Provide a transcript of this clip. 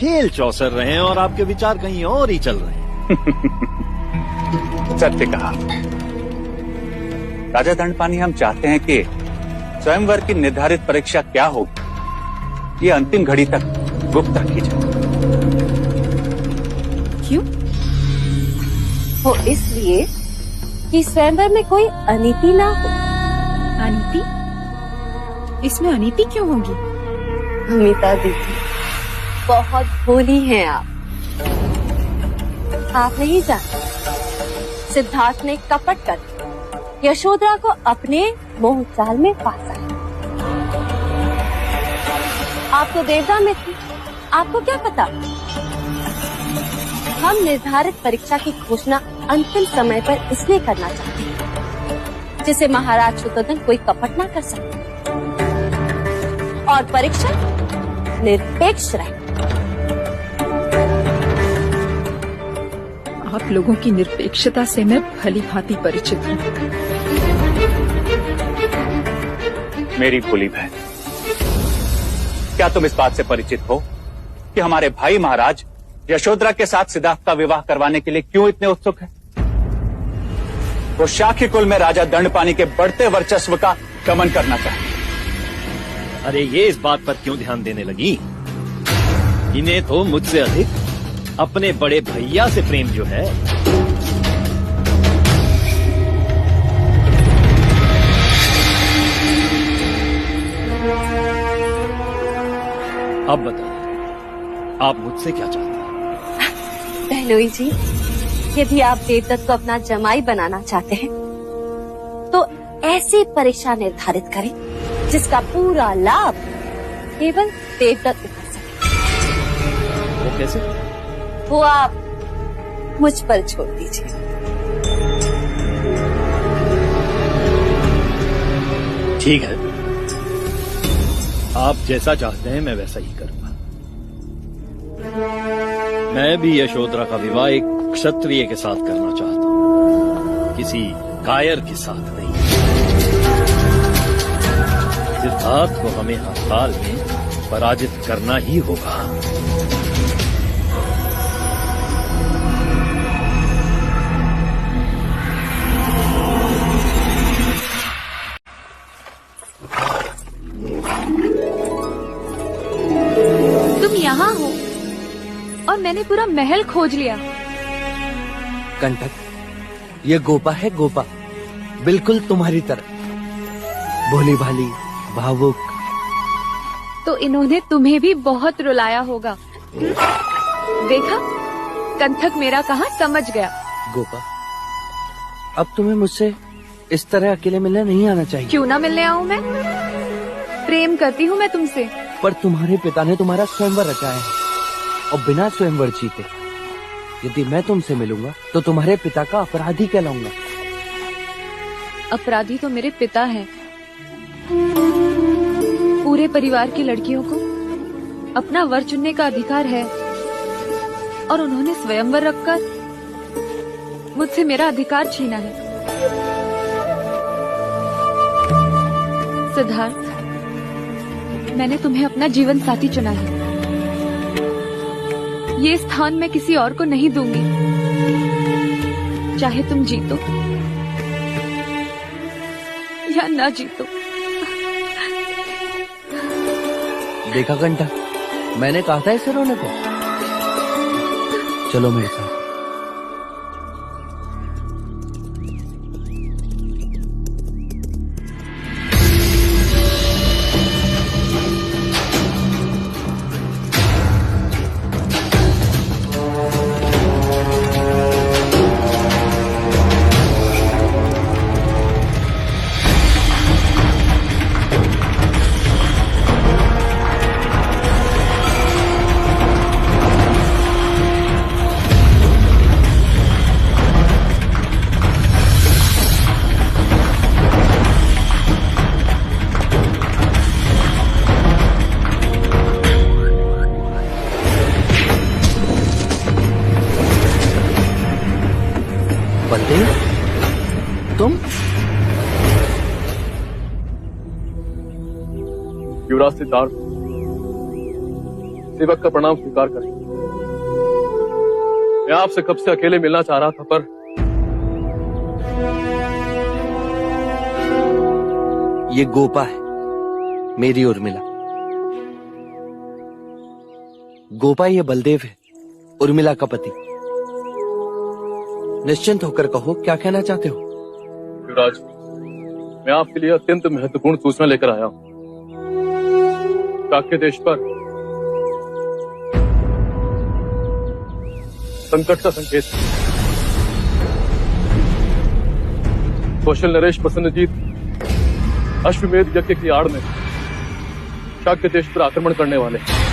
खेल चौसर रहे हैं और आपके विचार कहीं और ही चल रहे हैं। सत्य कहा राजा दंडपानी। हम चाहते हैं कि स्वयंवर की निर्धारित परीक्षा क्या होगी ये अंतिम घड़ी तक गुप्त रखी जाए। क्यों? वो इसलिए कि स्वयंवर में कोई अनीति ना हो। अनीति? इसमें अनीति क्यों होगी? अमिता दीदी, बहुत भोली हैं आप नहीं जानते सिद्धार्थ ने कपट कर यशोधरा को अपने मोह जाल में फांसा। आप तो देवता में थी, आपको क्या पता? हम निर्धारित परीक्षा की घोषणा अंतिम समय पर इसलिए करना चाहते हैं जिसे महाराज शुद्धोधन कोई कपट ना कर सके और परीक्षा निरपेक्ष रहे। आप लोगों की निरपेक्षता से मैं भली भांति परिचित हूँ। मेरी भोली बहन, क्या तुम इस बात से परिचित हो कि हमारे भाई महाराज यशोधरा के साथ सिद्धार्थ का विवाह करवाने के लिए क्यों इतने उत्सुक हैं? वो शाक्य कुल में राजा दंडपानी के बढ़ते वर्चस्व का दमन करना चाहते। अरे ये इस बात पर क्यों ध्यान देने लगी? इन्हें तो मुझसे अधिक अपने बड़े भैया से प्रेम जो है। अब बताइए, आप मुझसे क्या चाहते हैं? बहनोई जी, यदि आप देवदत्त को अपना जमाई बनाना चाहते हैं तो ऐसी परीक्षा निर्धारित करें जिसका पूरा लाभ केवल देवदत्त उठा सके। वो कैसे? वो आप मुझ पर छोड़ दीजिए। ठीक है, आप जैसा चाहते हैं मैं वैसा ही करूंगा। मैं भी यशोधरा का विवाह एक क्षत्रिय के साथ करना चाहता हूँ, किसी कायर के साथ नहीं। सिद्धार्थ को हमें हर हाल में पराजित करना ही होगा। तुम यहाँ हो और मैंने पूरा महल खोज लिया। कंटक, ये गोपा है, गोपा, बिल्कुल तुम्हारी तरह, भोली भाली, भावुक। तो इन्होंने तुम्हें भी बहुत रुलाया होगा। देखा, कंठक मेरा कहा समझ गया। गोपा, अब तुम्हें मुझसे इस तरह अकेले मिलने नहीं आना चाहिए। क्यों ना मिलने आऊँ मैं? प्रेम करती हूँ मैं तुमसे। पर तुम्हारे पिता ने तुम्हारा स्वयंवर रचाया है और बिना स्वयंवर जीते यदि मैं तुमसे मिलूंगा तो तुम्हारे पिता का अपराधी कहलाऊंगा। अपराधी तो मेरे पिता हैं। पूरे परिवार की लड़कियों को अपना वर चुनने का अधिकार है और उन्होंने स्वयंवर रखकर मुझसे मेरा अधिकार छीना है। सिद्धार्थ, मैंने तुम्हें अपना जीवन साथी चुना है। ये स्थान मैं किसी और को नहीं दूंगी, चाहे तुम जीतो या ना जीतो। देखा घंटा, मैंने कहा था इसे रोने को। चलो मेरे साथ। तुम? युवराज सिद्धार्थ, सेवक का प्रणाम स्वीकार करें। मैं आपसे कब से अकेले मिलना चाह रहा था, पर ये गोपा है, मेरी उर्मिला। गोपा ये बलदेव है, उर्मिला का पति। निश्चिंत होकर कहो, क्या कहना चाहते हो? युवराज, मैं आपके लिए अत्यंत महत्वपूर्ण सूचना लेकर आया हूं। शाक्य देश पर संकट का संकेत है। कौशल नरेश प्रसन्नजीत अश्वमेध यज्ञ की आड़ में शाक्य देश पर आक्रमण करने वाले हैं।